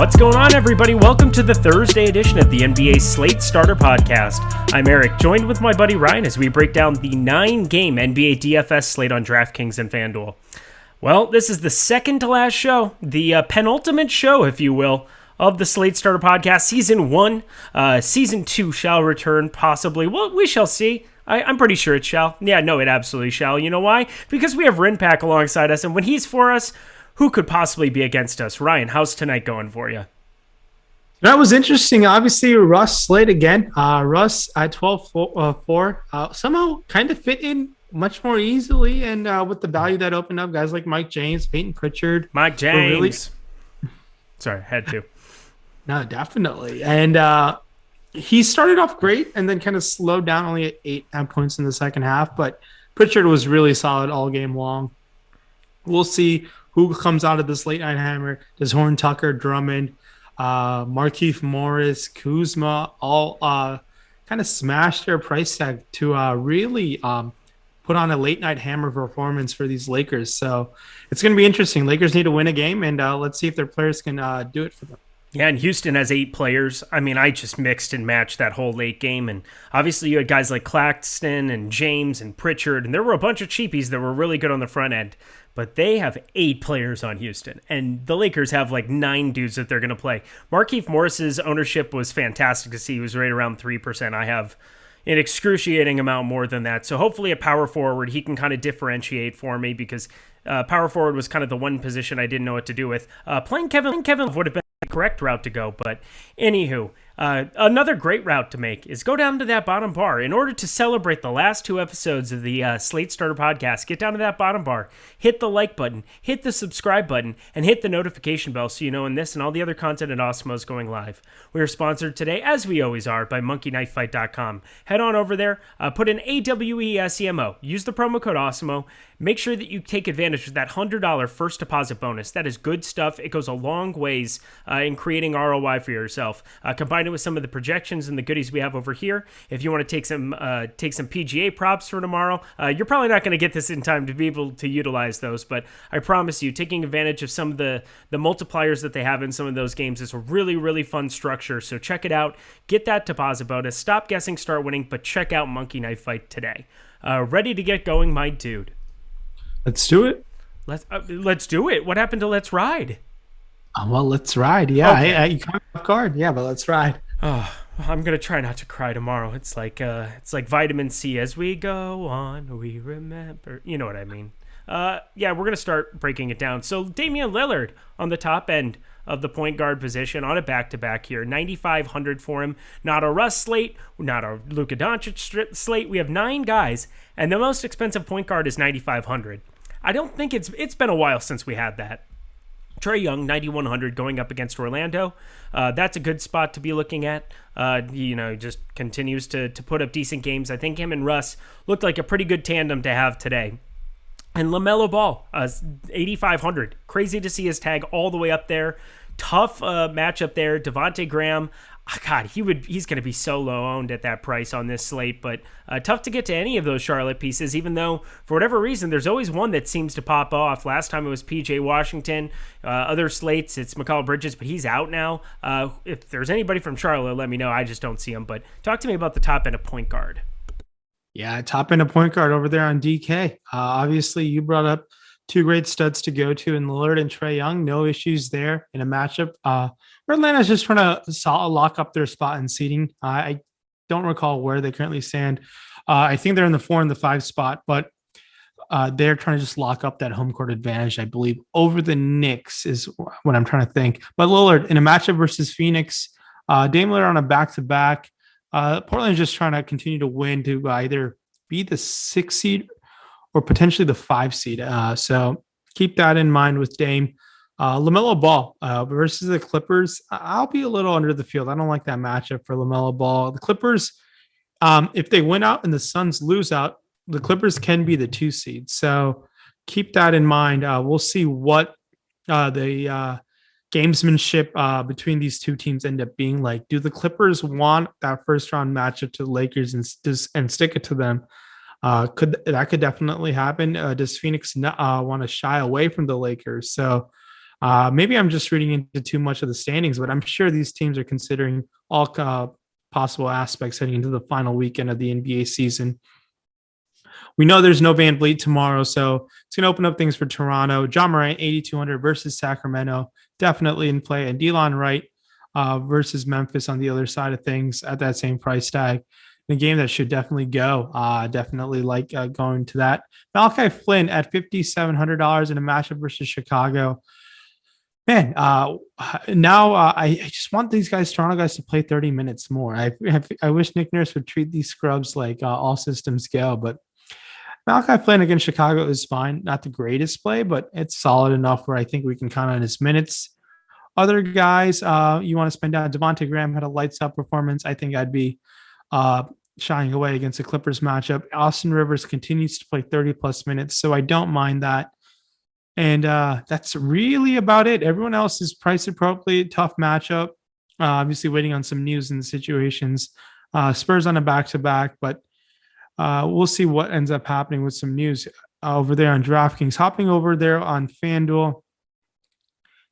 What's going on, everybody? Welcome to the Thursday edition of the NBA Slate Starter Podcast. I'm Eric, joined with my buddy Ryan as we break down the 9-game NBA DFS slate on DraftKings and FanDuel. Well, this is the second to last show, the penultimate show, if you will, of the Slate Starter Podcast. Season 1, Season 2 shall return, possibly. Well, we shall see. I'm pretty sure it shall. Yeah, no, it absolutely shall. You know why? Because we have Rayen Patnaik alongside us, and when he's for us, who could possibly be against us? Ryan, how's tonight going for you? That was interesting. Obviously, Russ Slate again. Russ at 12-4 somehow kind of fit in much more easily, and with the value that opened up, guys like Mike James, Peyton Pritchard. Mike James. Sorry, had to. No, definitely. And he started off great and then kind of slowed down, only at 8 points in the second half, but Pritchard was really solid all game long. We'll see who comes out of this late night hammer. Does Horn Tucker, Drummond, Markieff Morris, Kuzma all kind of smash their price tag to really put on a late night hammer performance for these Lakers? So it's going to be interesting. Lakers need to win a game, and let's see if their players can do it for them. Yeah, and Houston has 8 players. I mean, I just mixed and matched that whole late game, and obviously you had guys like Claxton and James and Pritchard, and there were a bunch of cheapies that were really good on the front end. But they have 8 players on Houston, and the Lakers have like 9 dudes that they're going to play. Markieff Morris's ownership was fantastic to see. He was right around 3%. I have an excruciating amount more than that. So hopefully a power forward, he can kind of differentiate for me, because power forward was kind of the one position I didn't know what to do with. Playing Kevin would have been the correct route to go, but anywho. Another great route to make is go down to that bottom bar. In order to celebrate the last 2 episodes of the Slate Starter Podcast, get down to that bottom bar, hit the like button, hit the subscribe button, and hit the notification bell so you know when this and all the other content at Awesemo is going live. We are sponsored today, as we always are, by monkeyknifefight.com. Head on over there, put in AWESEMO, use the promo code Awesemo. Make sure that you take advantage of that $100 first deposit bonus. That is good stuff. It goes a long ways in creating ROI for yourself. Combine it with some of the projections and the goodies we have over here. If you want to take some PGA props for tomorrow, you're probably not going to get this in time to be able to utilize those, but I promise you, taking advantage of some of the multipliers that they have in some of those games is a really, really fun structure. So check it out. Get that deposit bonus. Stop guessing, start winning, but check out Monkey Knife Fight today. Ready to get going, my dude? Let's do it. Let's do it. What happened to Let's Ride? Well, let's ride. Yeah, okay. You caught me off guard. Yeah, but let's ride. Oh, I'm gonna try not to cry tomorrow. It's like vitamin C. As we go on, we remember. You know what I mean? Yeah, we're gonna start breaking it down. So Damian Lillard on the top end of the point guard position on a back-to-back here, 9,500 for him. Not a Russ slate, not a Luka Doncic slate. We have 9 guys, and the most expensive point guard is 9,500. I don't think it's been a while since we had that. Trae Young, 9,100 going up against Orlando. That's a good spot to be looking at. Just continues to put up decent games. I think him and Russ looked like a pretty good tandem to have today. And LaMelo Ball, 8,500. Crazy to see his tag all the way up there. Tough matchup there. Devontae Graham, God, he's going to be so low owned at that price on this slate, but tough to get to any of those Charlotte pieces, even though for whatever reason, there's always one that seems to pop off. Last time it was PJ Washington. Other slates, it's Mikal Bridges, but he's out now. If there's anybody from Charlotte, let me know. I just don't see him, but talk to me about the top end of point guard. Yeah, top end of point guard over there on DK. Obviously, you brought up 2 great studs to go to in Lillard and Trae Young. No issues there in a matchup. Where Atlanta's just trying to lock up their spot in seeding. I don't recall where they currently stand. I think they're in the 4 and the 5 spot, but they're trying to just lock up that home court advantage, I believe, over the Knicks is what I'm trying to think. But Lillard in a matchup versus Phoenix, Dame Lillard on a back-to-back. Portland's just trying to continue to win to either be the 6 seed or potentially the 5 seed. So keep that in mind with Dame. LaMelo Ball versus the Clippers. I'll be a little under the field. I don't like that matchup for LaMelo Ball. The Clippers, if they win out and the Suns lose out, the Clippers can be the 2 seed. So keep that in mind. We'll see what the gamesmanship between these 2 teams end up being like. Do the Clippers want that first round matchup to the Lakers and stick it to them? Could definitely happen. Does Phoenix want to shy away from the Lakers? So Maybe I'm just reading into too much of the standings, but I'm sure these teams are considering all possible aspects heading into the final weekend of the NBA season. We know there's no Van Vliet tomorrow, so it's going to open up things for Toronto. John Morant, 8,200 versus Sacramento, definitely in play. And Delon Wright versus Memphis on the other side of things at that same price tag. In a game that should definitely go. Definitely like going to that. Malachi Flynn at $5,700 in a matchup versus Chicago. Man, now I just want these guys, Toronto guys, to play 30 minutes more. I wish Nick Nurse would treat these scrubs like all systems go, but Malachi Flynn against Chicago is fine. Not the greatest play, but it's solid enough where I think we can count on his minutes. Other guys you want to spend down. Devontae Graham had a lights out performance. I think I'd be shying away against the Clippers matchup. Austin Rivers continues to play 30 plus minutes, so I don't mind that. And that's really about it. Everyone else is priced appropriately. Tough matchup. Obviously waiting on some news and situations. Spurs on a back-to-back, but we'll see what ends up happening with some news over there on DraftKings. Hopping over there on FanDuel.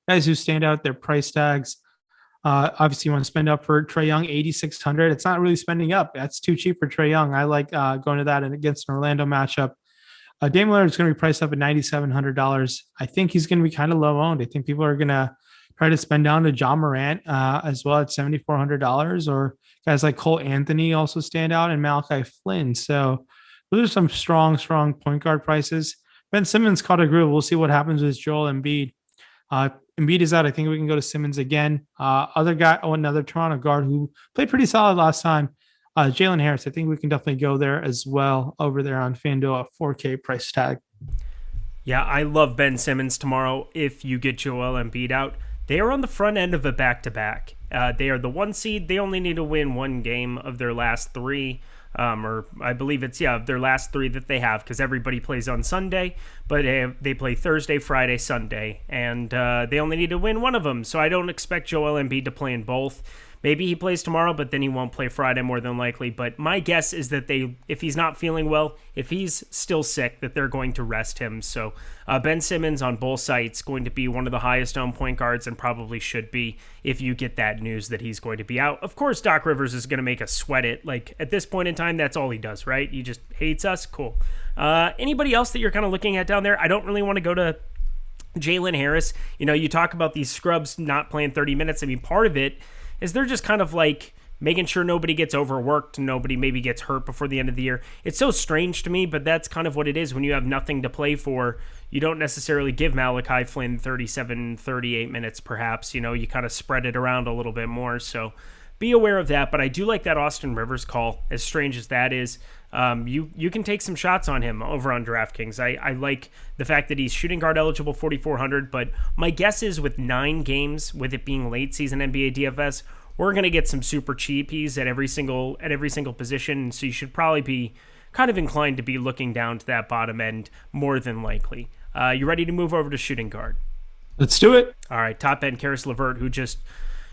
Guys who stand out, their price tags. Obviously, you want to spend up for Trae Young, 8,600. It's not really spending up. That's too cheap for Trae Young. I like going to that and against an Orlando matchup. Damian Lillard is going to be priced up at $9,700. I think he's going to be kind of low owned. I think people are going to try to spend down to John Morant as well at $7,400, or guys like Cole Anthony also stand out, and Malachi Flynn. So those are some strong point guard prices. Ben Simmons caught a groove. We'll see what happens with Joel Embiid. Embiid is out. I think we can go to Simmons again. Another Toronto guard who played pretty solid last time. Jalen Harris. I think we can definitely go there as well over there on FanDuel at 4K price tag. Yeah, I love Ben Simmons tomorrow if you get Joel Embiid out. They are on the front end of a back-to-back. They are the 1 seed. They only need to win one game of their last 3. Or I believe it's, their last 3 that they have, because everybody plays on Sunday, but they play Thursday, Friday, Sunday, and they only need to win one of them. So I don't expect Joel Embiid to play in both. Maybe he plays tomorrow, but then he won't play Friday more than likely. But my guess is that if he's not feeling well, if he's still sick, that they're going to rest him. So Ben Simmons on both sites going to be one of the highest owned point guards, and probably should be if you get that news that he's going to be out. Of course, Doc Rivers is going to make us sweat it. Like, at this point in time, that's all he does, right? He just hates us. Cool. Anybody else that you're kind of looking at down there? I don't really want to go to Jalen Harris. You talk about these scrubs not playing 30 minutes. I mean, part of it is they're just kind of like making sure nobody gets overworked, nobody maybe gets hurt before the end of the year. It's so strange to me, but that's kind of what it is when you have nothing to play for. You don't necessarily give Malachi Flynn 37, 38 minutes perhaps. You kind of spread it around a little bit more. So be aware of that. But I do like that Austin Rivers call, as strange as that is. You can take some shots on him over on DraftKings. I like the fact that he's shooting guard eligible 4,400, but my guess is with 9 games, with it being late season NBA DFS, we're going to get some super cheapies at every single position. So you should probably be kind of inclined to be looking down to that bottom end more than likely. You ready to move over to shooting guard? Let's do it. All right, top end Karis LeVert, who just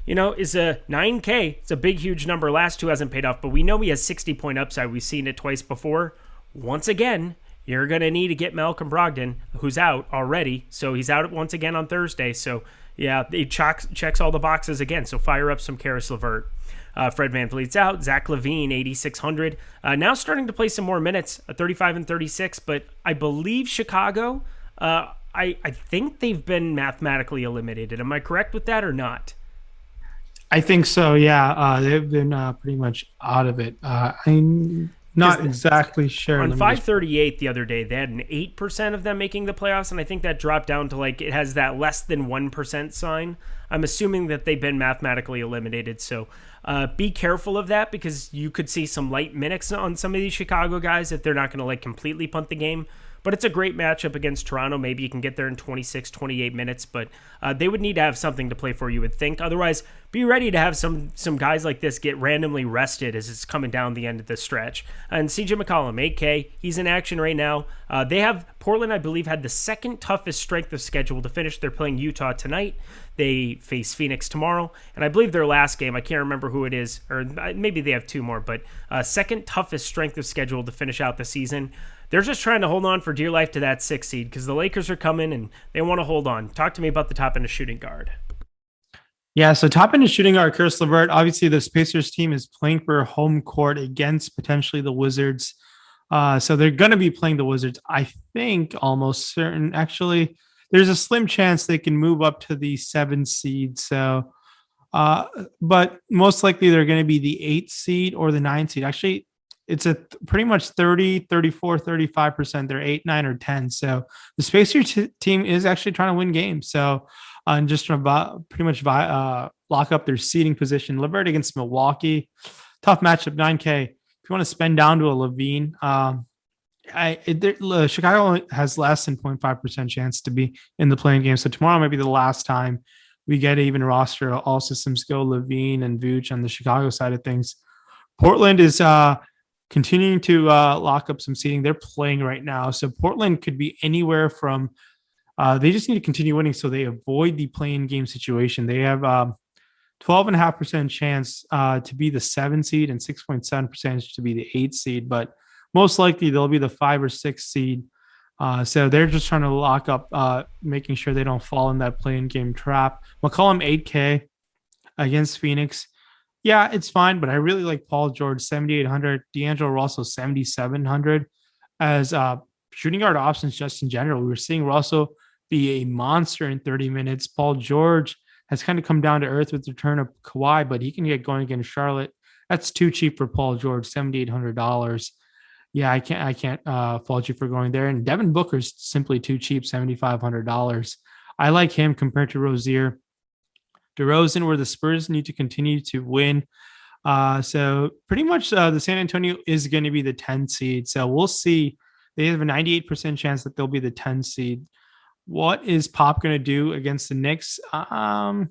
is a 9K. It's a big, huge number. Last 2 hasn't paid off, but we know he has 60-point upside. We've seen it twice before. Once again, you're going to need to get Malcolm Brogdon, who's out already. So he's out once again on Thursday. So, yeah, he checks all the boxes again. So fire up some Karis LeVert. Fred VanVleet's out. Zach LaVine, 8,600. Now starting to play some more minutes, 35 and 36. But I believe Chicago, I think they've been mathematically eliminated. Am I correct with that or not? I think so, yeah. They've been pretty much out of it. I'm not exactly sure. On 538 the other day, they had an 8% of them making the playoffs, and I think that dropped down to it has that less than 1% sign. I'm assuming that they've been mathematically eliminated, so be careful of that, because you could see some light minutes on some of these Chicago guys if they're not going to completely punt the game. But it's a great matchup against Toronto. Maybe you can get there in 26, 28 minutes, but they would need to have something to play for, you would think. Otherwise, be ready to have some guys like this get randomly rested as it's coming down the end of the stretch. And CJ McCollum, 8K, he's in action right now. They have Portland, I believe, had the second toughest strength of schedule to finish. They're playing Utah tonight. They face Phoenix tomorrow. And I believe their last game, I can't remember who it is, or maybe they have 2 more, but second toughest strength of schedule to finish out the season. they're just trying to hold on for dear life to that 6 seed because the Lakers are coming and they want to hold on. Talk to me about the top end of shooting guard. Yeah, so top end of shooting guard, Karis LeVert. Obviously, the Pacers team is playing for home court against potentially the Wizards. So they're going to be playing the Wizards. I think almost certain. Actually, there's a slim chance they can move up to the 7 seed. So, but most likely they're going to be the 8 seed or the 9 seed. Actually, it's a pretty much 30, 34, 35%. They're 8, 9, or 10. So the Pacers team is actually trying to win games. So, and just trying to pretty much lock up their seeding position. LeVert against Milwaukee. Tough matchup, 9K. If you want to spend down to a Levine, Chicago has less than 0.5% chance to be in the playing game. So tomorrow might be the last time we get even roster. All systems go Levine and Vooch on the Chicago side of things. Portland is continuing to lock up some seeding. They're playing right now. So Portland could be anywhere from they just need to continue winning so they avoid the play-in game situation. They have 12.5% chance to be the 7 seed and 6.7% to be the 8 seed, but most likely they'll be the 5 or 6 seed. So they're just trying to lock up, making sure they don't fall in that play-in game trap. McCollum 8K against Phoenix. Yeah, it's fine, but I really like Paul George 7,800, D'Angelo Russell 7,700 as shooting guard options just in general. We were seeing Russell be a monster in 30 minutes. Paul George has kind of come down to earth with the return of Kawhi, but he can get going against Charlotte. That's too cheap for Paul George, $7,800. Yeah, I can't fault you for going there. And Devin Booker's simply too cheap, $7,500. I like him compared to Rozier. DeRozan, where the Spurs need to continue to win. So pretty much the San Antonio is going to be the 10 seed. So we'll see. They have a 98% chance that they'll be the 10 seed. What is Pop going to do against the Knicks? I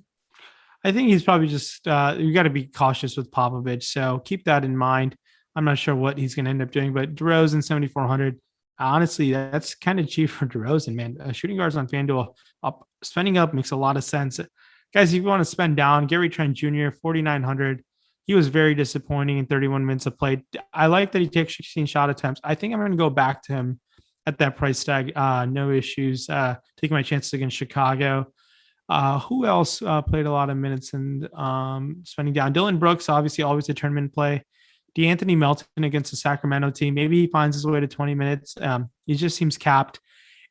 think he's probably just you got to be cautious with Popovich. So keep that in mind. I'm not sure what he's going to end up doing, but DeRozan 7,400. Honestly, that's kind of cheap for DeRozan, man. Shooting guards on FanDuel spending up makes a lot of sense. Guys, if you want to spend down, Gary Trent Jr., 4,900. He was very disappointing in 31 minutes of play. I like that he takes 16 shot attempts. I think I'm going to go back to him at that price tag. No issues. Taking my chances against Chicago. Who else played a lot of minutes and spending down? Dylan Brooks, obviously always a tournament play. DeAnthony Melton against the Sacramento team. Maybe he finds his way to 20 minutes. He just seems capped.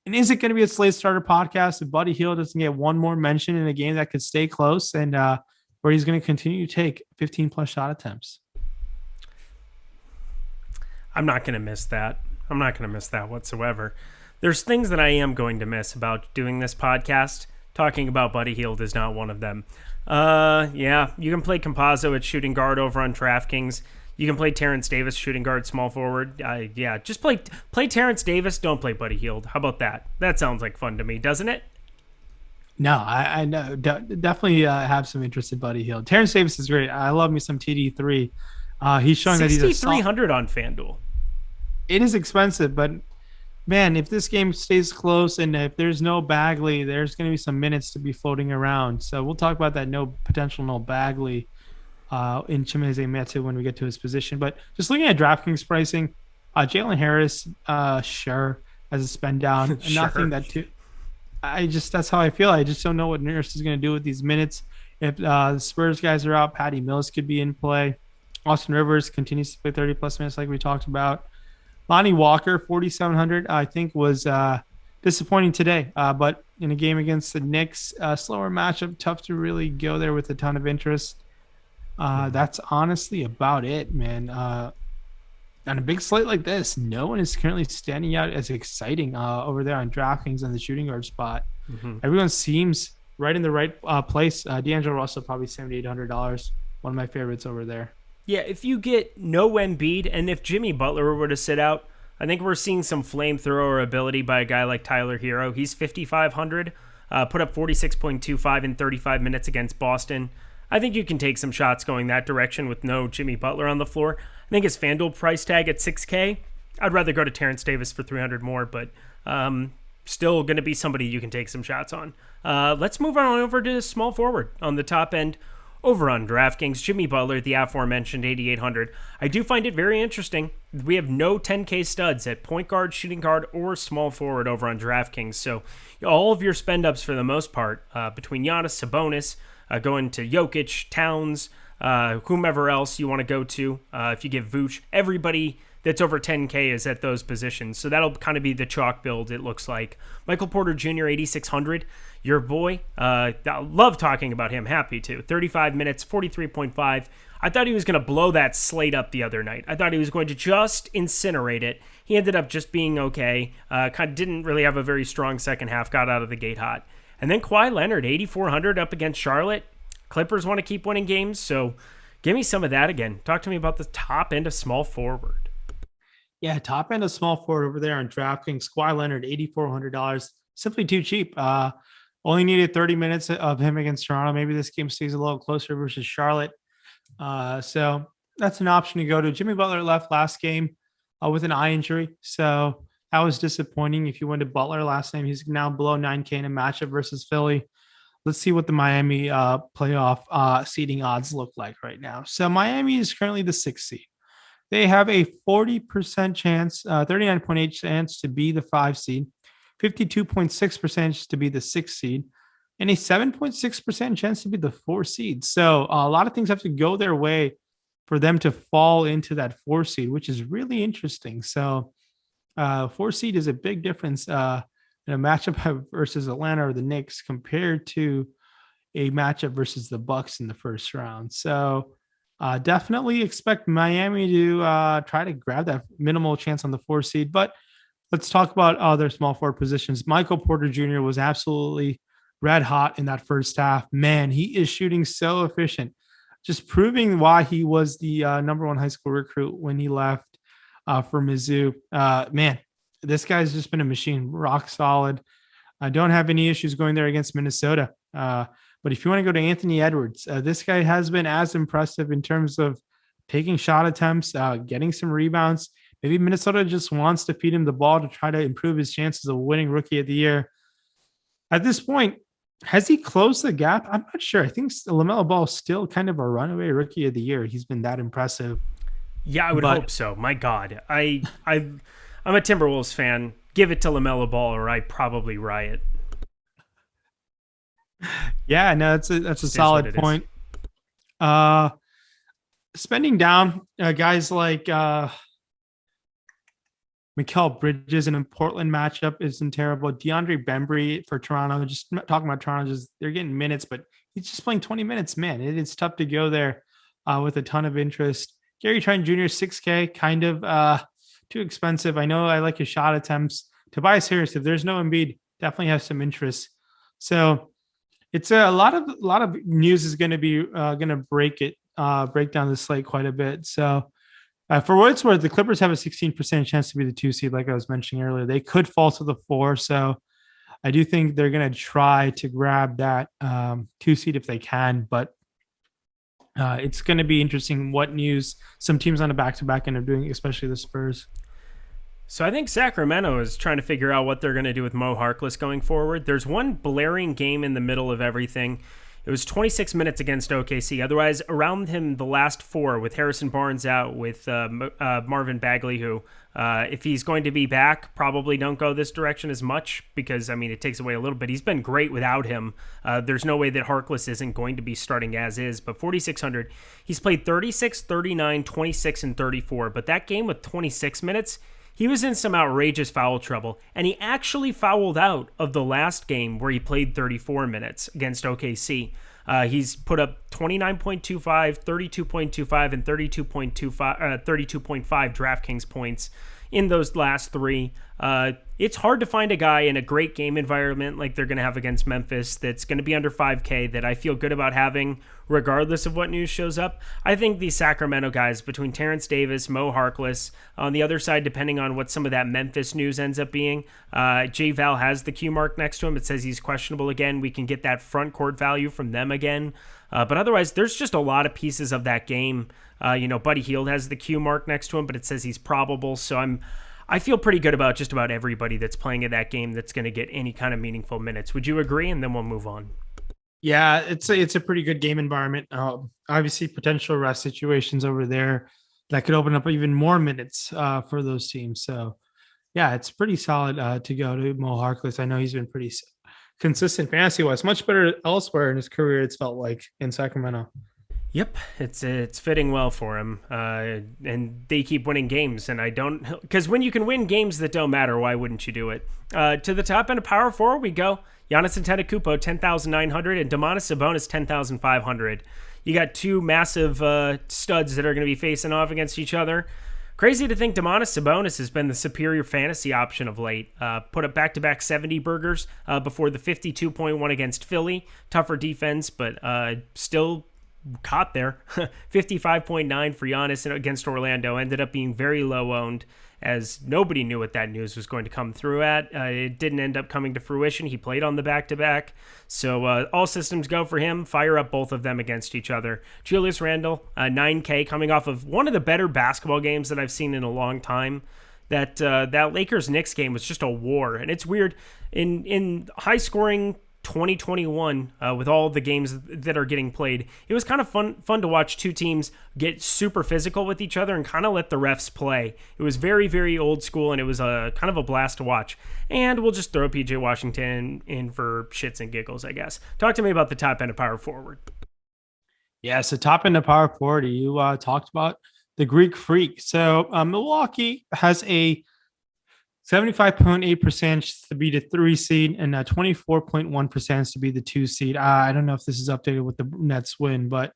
And is it going to be a Slate Starter podcast if Buddy Hield doesn't get one more mention in a game that could stay close and where he's going to continue to take 15-plus shot attempts? I'm not going to miss that. I'm not going to miss that whatsoever. There's things that I am going to miss about doing this podcast. Talking about Buddy Hield is not one of them. Yeah, you can play Compazzo at shooting guard over on DraftKings. You can play Terrence Davis, shooting guard, small forward. Yeah, just play Terrence Davis. Don't play Buddy Hield. How about that? That sounds like fun to me, doesn't it? No, I know. Definitely have some interest in Buddy Hield. Terrence Davis is great. I love me some TD3. He's showing that he's a 6,300 on FanDuel. It is expensive, but man, if this game stays close and if there's no Bagley, there's going to be some minutes to be floating around. So we'll talk about that potential no Bagley in Chimezie Metu when we get to his position. But just looking at DraftKings pricing, Jalen Harris, sure, as a spend down. Sure. Nothing that too. That's how I feel. I just don't know what Nurse is going to do with these minutes. If the Spurs guys are out, Patty Mills could be in play. Austin Rivers continues to play 30-plus minutes like we talked about. Lonnie Walker, 4,700, I think was disappointing today. But in a game against the Knicks, slower matchup, tough to really go there with a ton of interest. That's honestly about it, man. On a big slate like this, no one is currently standing out as exciting over there on DraftKings on the shooting guard spot. Mm-hmm. Everyone seems right in the right place. D'Angelo Russell, probably $7,800. One of my favorites over there. Yeah, if you get no Embiid, and if Jimmy Butler were to sit out, I think we're seeing some flamethrower ability by a guy like Tyler Hero. He's 5,500, put up 46.25 in 35 minutes against Boston. I think you can take some shots going that direction with no Jimmy Butler on the floor. I think his FanDuel price tag at $6K, I'd rather go to Terrence Davis for $300 more, but still going to be somebody you can take some shots on. Let's move on over to small forward on the top end. over on DraftKings. Jimmy Butler, the aforementioned 8,800. I do find it very interesting. We have no 10K studs at point guard, shooting guard, or small forward over on DraftKings. So all of your spend ups for the most part, between Giannis, Sabonis, going to Jokic, Towns, whomever else you want to go to. If you give Vooch, everybody that's over 10K is at those positions. So that'll kind of be the chalk build, it looks like. Michael Porter Jr., 8,600. Your boy. I love talking about him. Happy to. 35 minutes, 43.5. I thought he was going to blow that slate up the other night. I thought he was going to just incinerate it. He ended up just being okay. Kind of didn't really have a very strong second half. Got out of the gate hot. And then Kawhi Leonard, 8,400 up against Charlotte. Clippers want to keep winning games, so give me some of that again. Talk to me about the top end of small forward. Yeah, top end of small forward over there on DraftKings. Kawhi Leonard, $8,400. Simply too cheap. Only needed 30 minutes of him against Toronto. Maybe this game stays a little closer versus Charlotte. So that's an option to go to. Jimmy Butler left last game with an eye injury. So that was disappointing. If you went to Butler last time, he's now below 9K in a matchup versus Philly. Let's see what the Miami playoff seeding odds look like right now. So Miami is currently the 6th seed. They have a 40% chance, 39.8 chance to be the 5 seed, 52.6% to be the 6th seed, and a 7.6% chance to be the 4 seed. So a lot of things have to go their way for them to fall into that 4 seed, which is really interesting. So 4 seed is a big difference in a matchup versus Atlanta or the Knicks compared to a matchup versus the Bucks in the first round. So definitely expect Miami to try to grab that minimal chance on the 4 seed. But let's talk about other small forward positions. Michael Porter Jr. was absolutely red hot in that first half. Man, he is shooting so efficient, just proving why he was the number 1 high school recruit when he left for Mizzou. Man, this guy's just been a machine, rock solid. I don't have any issues going there against Minnesota. But if you want to go to Anthony Edwards, this guy has been as impressive in terms of taking shot attempts, getting some rebounds. Maybe Minnesota just wants to feed him the ball to try to improve his chances of winning Rookie of the Year. At this point, has he closed the gap? I'm not sure. I think LaMelo Ball is still kind of a runaway Rookie of the Year. He's been that impressive. Yeah, I would hope so. My God. I'm a Timberwolves fan. Give it to LaMelo Ball or I probably riot. Yeah, no, that's a solid point. Spending down guys like Mikal Bridges in a Portland matchup isn't terrible. DeAndre Bembry for Toronto, just talking about Toronto, just they're getting minutes, but he's just playing 20 minutes. Man, it's tough to go there with a ton of interest. Gary Trent Jr., 6K, kind of too expensive. I know I like his shot attempts. Tobias Harris, if there's no Embiid, definitely has some interest. So it's a lot of news is going to be going to break down the slate quite a bit. So for what it's worth, the Clippers have a 16% chance to be the 2 seed, like I was mentioning earlier. They could fall to the 4. So I do think they're going to try to grab that 2 seed if they can. But it's going to be interesting what news some teams on a back-to-back end up doing, especially the Spurs. So I think Sacramento is trying to figure out what they're going to do with Mo Harkless going forward. There's one blaring game in the middle of everything. It was 26 minutes against OKC. Otherwise, around him, the last 4 with Harrison Barnes out, with Marvin Bagley, who, if he's going to be back, probably don't go this direction as much because, I mean, it takes away a little bit. He's been great without him. There's no way that Harkless isn't going to be starting as is, but 4,600. He's played 36, 39, 26, and 34, but that game with 26 minutes, he was in some outrageous foul trouble, and he actually fouled out of the last game where he played 34 minutes against OKC. He's put up 29.25, 32.25, and 32.5 DraftKings points in those last 3. It's hard to find a guy in a great game environment like they're going to have against Memphis that's going to be under 5K that I feel good about having regardless of what news shows up. I think these Sacramento guys between Terrence Davis, Mo Harkless, on the other side, depending on what some of that Memphis news ends up being, J-Val has the Q mark next to him. It says he's questionable again. We can get that front court value from them again. But otherwise, there's just a lot of pieces of that game. Buddy Hield has the Q mark next to him, but it says he's probable. So I feel pretty good about just about everybody that's playing in that game that's going to get any kind of meaningful minutes. Would you agree? And then we'll move on. Yeah, it's a pretty good game environment. Obviously, potential rest situations over there that could open up even more minutes for those teams. So yeah, it's pretty solid to go to Mo Harkless. I know he's been pretty consistent fantasy wise, much better elsewhere in his career. It's felt like in Sacramento. Yep, it's fitting well for him, and they keep winning games. And I don't, because when you can win games that don't matter, why wouldn't you do it? To the top end of power forward we go. Giannis Antetokounmpo 10,900 and Domantas Sabonis 10,500. You got two massive studs that are going to be facing off against each other. Crazy to think Domantas Sabonis has been the superior fantasy option of late. Put up back-to-back 70 burgers before the 52.1 against Philly. Tougher defense, but still caught there. 55.9 for Giannis against Orlando. Ended up being very low owned, as nobody knew what that news was going to come through at. It didn't end up coming to fruition. He played on the back-to-back. So all systems go for him. Fire up both of them against each other. Julius Randle, 9K, coming off of one of the better basketball games that I've seen in a long time. That Lakers-Knicks game was just a war. And it's weird. In high-scoring 2021, with all the games that are getting played, it was kind of fun to watch two teams get super physical with each other and kind of let the refs play. It was very, very old school, and it was a kind of a blast to watch. And we'll just throw PJ Washington in for shits and giggles, I guess. Talk to me about the top end of power forward. Yeah, so top end of power forward, you talked about the Greek Freak. So Milwaukee has a 75.8% to be the 3 seed and 24.1% to be the 2 seed. I don't know if this is updated with the Nets win, but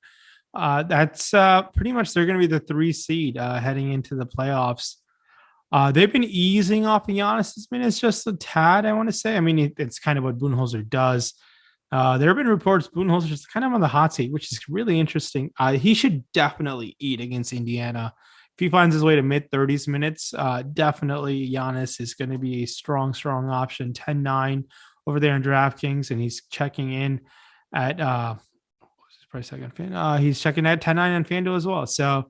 that's pretty much they're going to be the 3 seed heading into the playoffs. They've been easing off of Giannis' minutes just a tad, I want to say. I mean, it's kind of what Budenholzer does. There have been reports Budenholzer is kind of on the hot seat, which is really interesting. He should definitely eat against Indiana. If he finds his way to mid 30s minutes, definitely Giannis is going to be a strong option. 10-9 over there in DraftKings, and he's checking in at what's his price tag on Fan? He's checking at 10-9 on FanDuel as well. So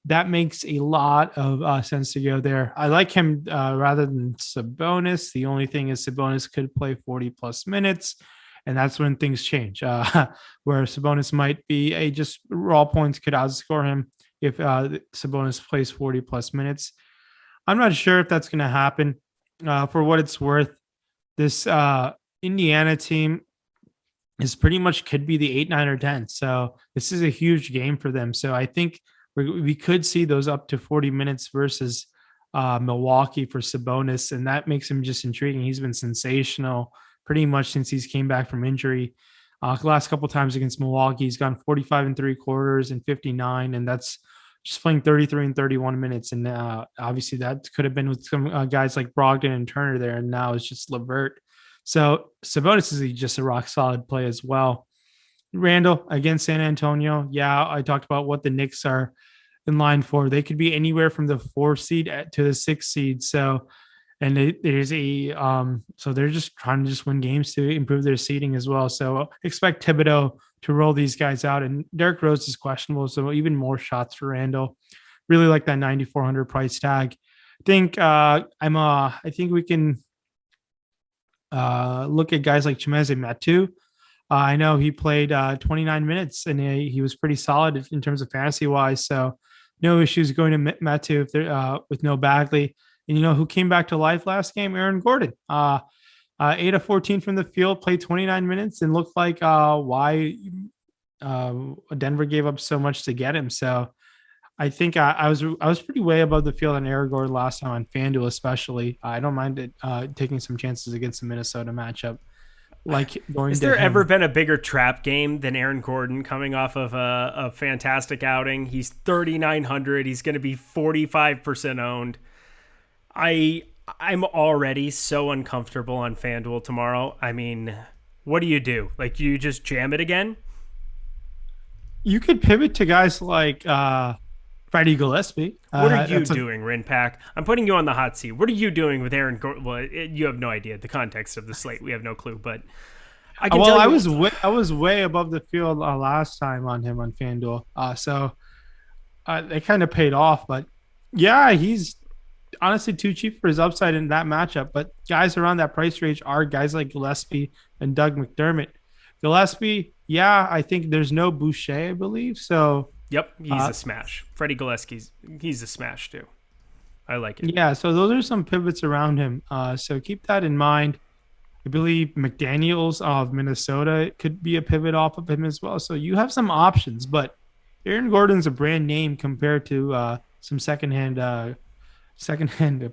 that makes a lot of sense to go there. I like him rather than Sabonis. The only thing is Sabonis could play 40 plus minutes, and that's when things change. Where Sabonis might be just raw points could outscore him if Sabonis plays 40 plus minutes. I'm not sure if that's going to happen. For what it's worth, this Indiana team is pretty much could be the 8, 9, or 10. So this is a huge game for them. So I think we could see those up to 40 minutes versus Milwaukee for Sabonis, and that makes him just intriguing. He's been sensational pretty much since he's came back from injury. The last couple times against Milwaukee, he's gone 45 and 3/4 and 59, and that's just playing 33 and 31 minutes. And obviously that could have been with some guys like Brogdon and Turner there, and now it's just LeVert. So Sabonis is just a rock solid play as well. Randall against San Antonio. Yeah, I talked about what the Knicks are in line for. They could be anywhere from the 4 seed to the 6 seed. So, and there's so they're just trying to just win games to improve their seeding as well. So expect Thibodeau to roll these guys out, and Derrick Rose is questionable, so even more shots for Randall. Really like that 9,400 price tag. I think we can look at guys like Chimeze Metu. I know he played 29 minutes, and he was pretty solid in terms of fantasy wise. So no issues going to Metu if they're with no Bagley. And you know who came back to life last game? Aaron Gordon. 8 of 14 from the field, played 29 minutes, and looked like why Denver gave up so much to get him. So I think I was pretty way above the field on Aaron Gordon last time on FanDuel, especially. I don't mind it taking some chances against the Minnesota matchup. Is there ever been a bigger trap game than Aaron Gordon coming off of a fantastic outing? He's 3,900. He's going to be 45% owned. I'm already so uncomfortable on FanDuel tomorrow. I mean, what do? Like, you just jam it again? You could pivot to guys like Freddie Gillespie. What are you doing, Rinpack? I'm putting you on the hot seat. What are you doing with Aaron Gordon? Well, you have no idea the context of the slate. We have no clue, but I can tell you. I was way above the field last time on him on FanDuel. So they kind of paid off, but yeah, he's honestly too cheap for his upside in that matchup. But guys around that price range are guys like Gillespie and Doug McDermott. Gillespie, yeah, I think there's no Boucher, I believe. So, Yep, he's uh, a smash. Freddie Gillespie's he's a smash too. I like it. yeah, so those are some pivots around him. So keep that in mind. I believe McDaniels of Minnesota could be a pivot off of him as well. So you have some options, but Aaron Gordon's a brand name compared to some secondhand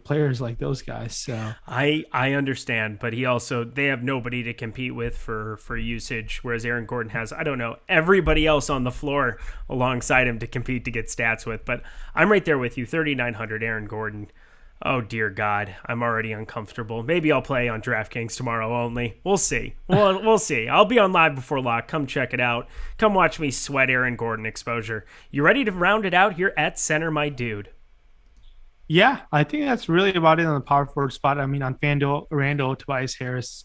players like those guys. So I understand, but they have nobody to compete with for usage, whereas Aaron Gordon has, I don't know, everybody else on the floor alongside him to compete to get stats with. But I'm right there with you. 3,900 Aaron Gordon. Oh dear God, I'm already uncomfortable. Maybe I'll play on DraftKings tomorrow only. We'll see. We'll see. I'll be on live before lock. Come check it out. Come watch me sweat Aaron Gordon exposure. You ready to round it out here at center, my dude? yeah, I think that's really about it on the power forward spot. I mean, on FanDuel, Randall, Tobias Harris,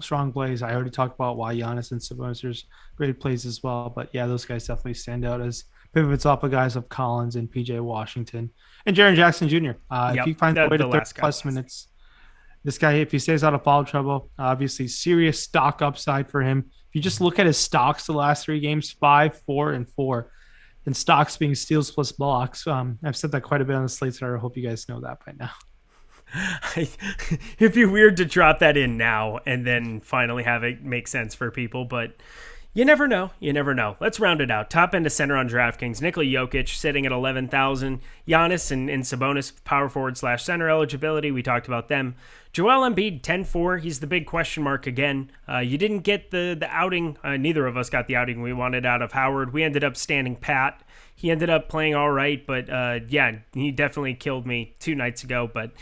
strong plays. I already talked about why Giannis and Sabonis, there's great plays as well. But yeah, those guys definitely stand out as pivots off of guys of Collins and PJ Washington and Jaren Jackson Jr. If he finds a way to 30 plus minutes, this guy, if he stays out of foul trouble, obviously serious stock upside for him. If you just look at his stocks the last 3 games, 5, 4, and 4, and stocks being steals plus blocks. I've said that quite a bit on the Slate, so I hope you guys know that by now. It'd be weird to drop that in now and then finally have it make sense for people, but you never know. You never know. Let's round it out. Top end of center on DraftKings. Nikola Jokic sitting at 11,000. Giannis and Sabonis power forward / center eligibility. We talked about them. Joel Embiid 10-4. He's the big question mark again. You didn't get the outing. Neither of us got the outing we wanted out of Howard. We ended up standing pat. He ended up playing all right, but yeah, he definitely killed me 2 nights ago. But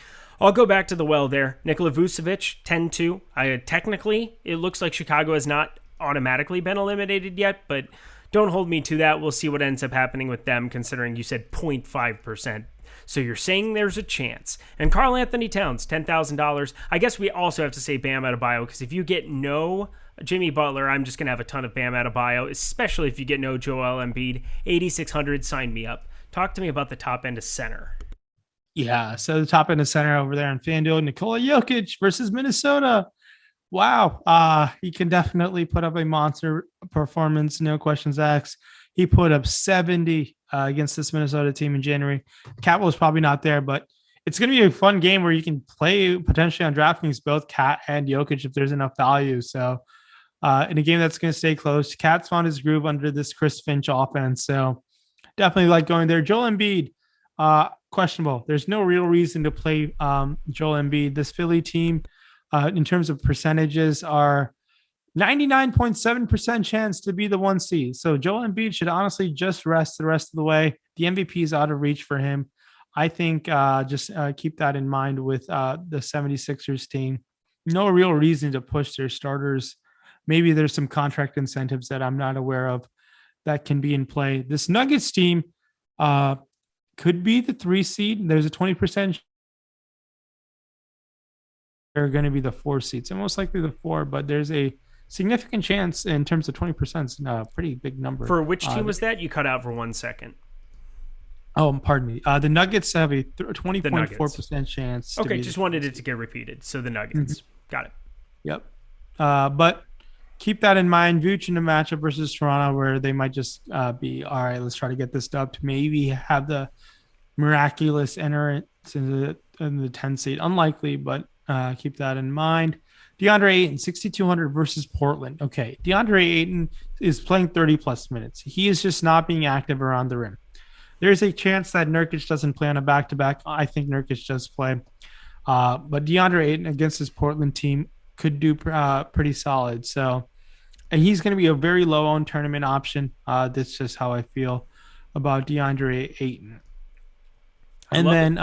I'll go back to the well there. Nikola Vucevic 10-2. Technically, it looks like Chicago has not automatically been eliminated yet, but don't hold me to that. We'll see what ends up happening with them, considering you said 0.5%. So you're saying there's a chance. And Karl Anthony Towns, $10,000. I guess we also have to say Bam Adebayo, because if you get no Jimmy Butler, I'm just going to have a ton of Bam Adebayo, especially if you get no Joel Embiid. 8,600, sign me up. Talk to me about the top end of center. Yeah, so the top end of center over there on FanDuel, Nikola Jokic versus Minnesota. Wow. He can definitely put up a monster performance. No questions asked. He put up 70 against this Minnesota team in January. Cat was probably not there, but it's going to be a fun game where you can play potentially on DraftKings both Cat and Jokic if there's enough value. So in a game that's going to stay close, Cat's found his groove under this Chris Finch offense. So definitely like going there. Joel Embiid, questionable. There's no real reason to play Joel Embiid. This Philly team, in terms of percentages, are 99.7% chance to be the 1 seed. So Joel Embiid should honestly just rest the rest of the way. The MVP is out of reach for him. I think just keep that in mind with the 76ers team. No real reason to push their starters. Maybe there's some contract incentives that I'm not aware of that can be in play. This Nuggets team could be the 3 seed. There's a 20% they're going to be the 4 seeds, and most likely the 4, but there's a significant chance in terms of 20%. A pretty big number. For which team was that? You cut out for 1 second. Oh, pardon me. The Nuggets have a 20.4% chance. Okay, just wanted it to get repeated. So the Nuggets. Got it. Yep. But keep that in mind. Vooch in a matchup versus Toronto where they might just be, all right, let's try to get this dub to maybe have the miraculous entrance in the 10 seed. Unlikely, but keep that in mind. DeAndre Ayton, 6,200 versus Portland. Okay, DeAndre Ayton is playing 30-plus minutes. He is just not being active around the rim. There's a chance that Nurkic doesn't play on a back-to-back. I think Nurkic does play. But DeAndre Ayton against this Portland team could do pretty solid. So and he's going to be a very low-owned tournament option. That's just how I feel about DeAndre Ayton. And then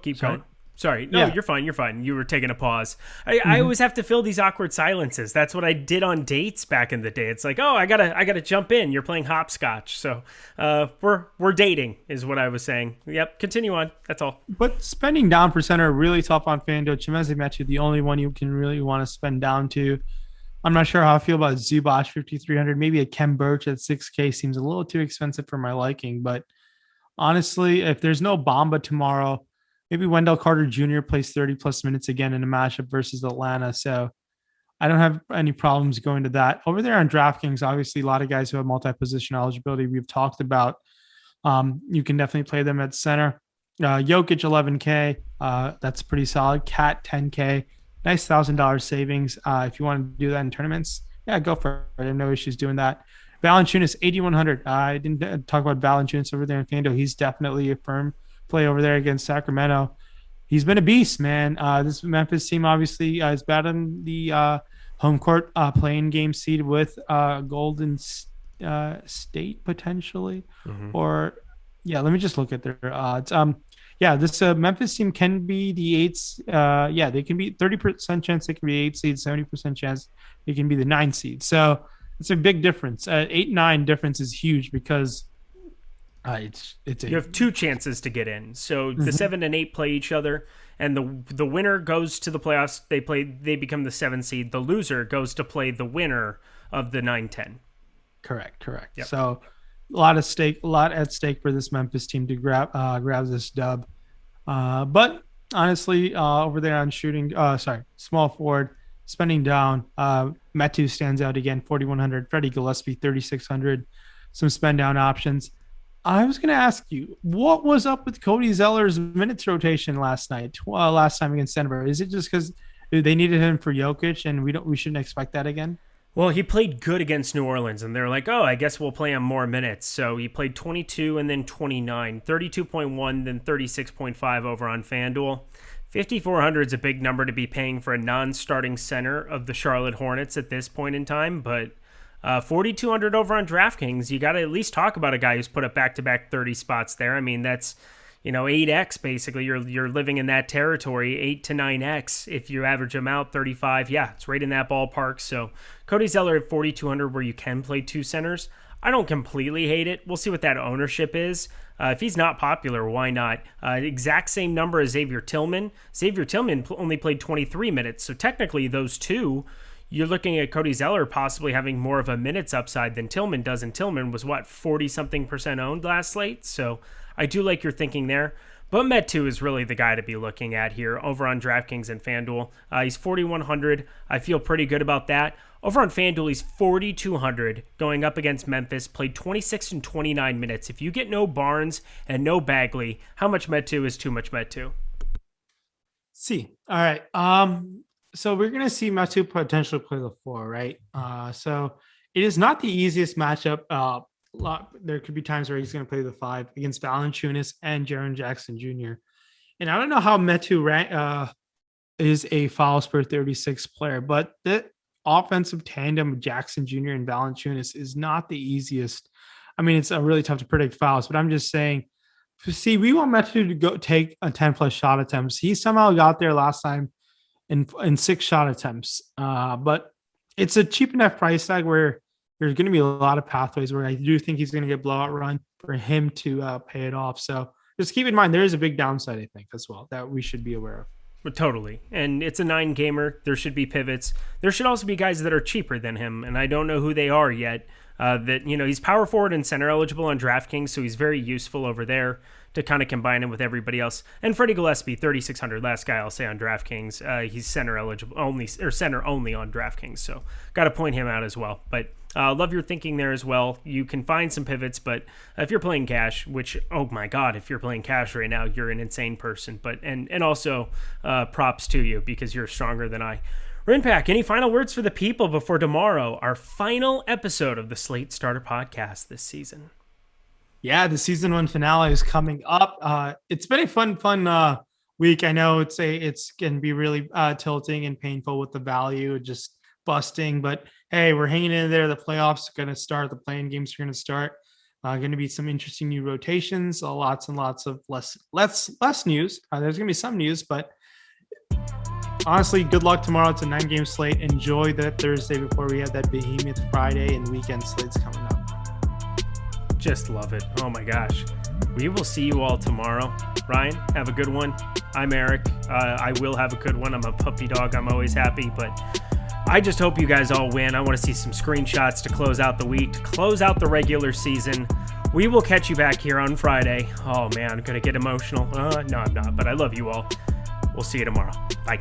keep going. Sorry. No, You're fine. You're fine. You were taking a pause. I always have to fill these awkward silences. That's what I did on dates back in the day. It's like, I gotta jump in. You're playing hopscotch. So we're dating is what I was saying. Yep. Continue on. That's all. But spending down for center really tough on FanDuel. Chimezie Metu, the only one you can really want to spend down to. I'm not sure how I feel about Zubac 5,300. Maybe a Kem Birch at 6K seems a little too expensive for my liking. But honestly, if there's no Bamba tomorrow, maybe Wendell Carter Jr. plays 30-plus minutes again in a matchup versus Atlanta. So I don't have any problems going to that. Over there on DraftKings, obviously a lot of guys who have multi-position eligibility we've talked about. You can definitely play them at center. Jokic 11K, that's pretty solid. Cat 10K, nice $1,000 savings. If you want to do that in tournaments, yeah, go for it. I have no issues doing that. Valanciunas 8,100. I didn't talk about Valanciunas over there in FanDuel. He's definitely a firm play over there against Sacramento. He's been a beast, man. This Memphis team obviously is battling the home court playing game seed with Golden State potentially, or yeah. Let me just look at their odds. This Memphis team can be the eights. They can be 30% chance they can be 8 seed, 70% chance they can be the 9 seed. So it's a big difference. 8-9 difference is huge because you have 2 chances to get in. So the 7 and 8 play each other, and the winner goes to the playoffs. They become the 7 seed. The loser goes to play the winner of the 9-10. Correct. Yep. So a lot at stake for this Memphis team to grab this dub. But honestly, over there on shooting, small forward, spending down, Metu stands out again, 4,100. Freddie Gillespie, 3,600. Some spend down options. I was going to ask you, what was up with Cody Zeller's minutes rotation last time against Denver? Is it just because they needed him for Jokic and we shouldn't expect that again? Well, he played good against New Orleans, and they're like, oh, I guess we'll play him more minutes. So he played 22 and then 29, 32.1, then 36.5 over on FanDuel. 5,400 is a big number to be paying for a non-starting center of the Charlotte Hornets at this point in time, but 4,200 over on DraftKings, you got to at least talk about a guy who's put up back-to-back 30 spots there. I mean, that's 8x basically. You're living in that territory, 8 to 9x if you average them out. 35, yeah, it's right in that ballpark. So Cody Zeller at 4,200 where you can play 2 centers. I don't completely hate it. We'll see what that ownership is. If he's not popular, why not? Exact same number as Xavier Tillman. Xavier Tillman only played 23 minutes, so technically those two, you're looking at Cody Zeller possibly having more of a minutes upside than Tillman does, and Tillman was, 40-something% owned last slate? So I do like your thinking there. But Metu is really the guy to be looking at here over on DraftKings and FanDuel. He's 4,100. I feel pretty good about that. Over on FanDuel, he's 4,200 going up against Memphis. Played 26 and 29 minutes. If you get no Barnes and no Bagley, how much Metu is too much Metu? See. All right. So we're going to see Metu potentially play the 4, right? So it is not the easiest matchup. There could be times where he's going to play the 5 against Valanciunas and Jaren Jackson Jr. And I don't know how Metu is a fouls per 36 player, but the offensive tandem of Jackson Jr. and Valanciunas is not the easiest. I mean, it's really tough to predict fouls, but I'm just saying, see, we want Metu to go take a 10+ shot attempts. He somehow got there last time in 6 shot attempts. But it's a cheap enough price tag where there's going to be a lot of pathways where I do think he's going to get blowout run for him to pay it off. So just keep in mind, there is a big downside, I think, as well, that we should be aware of. But totally. And it's a 9-gamer. There should be pivots. There should also be guys that are cheaper than him, and I don't know who they are yet. He's power forward and center eligible on DraftKings, so he's very useful over there to kind of combine him with everybody else. And Freddie Gillespie, 3,600, last guy I'll say on DraftKings. He's center eligible only, or center only on DraftKings, so got to point him out as well. But love your thinking there as well. You can find some pivots, but if you're playing cash, which, oh my God, if you're playing cash right now, you're an insane person. But and also props to you because you're stronger than I. Rayen Pack, any final words for the people before tomorrow, our final episode of the Slate Starter Podcast this season? Yeah, the season 1 finale is coming up. It's been a fun week. I know it's going to be really tilting and painful with the value just busting, but hey, we're hanging in there. The playoffs are going to start. The playing games are going to start. Going to be some interesting new rotations. Lots and lots of less news. There's going to be some news, but honestly, good luck tomorrow. It's a 9-game slate. Enjoy that Thursday before we have that behemoth Friday and weekend slates coming up. Just love it. Oh my gosh. We will see you all tomorrow. Ryan, have a good one. I'm Eric. I will have a good one. I'm a puppy dog. I'm always happy, but I just hope you guys all win. I want to see some screenshots to close out the week, to close out the regular season. We will catch you back here on Friday. Oh man, I'm going to get emotional. No, I'm not, but I love you all. We'll see you tomorrow. Bye.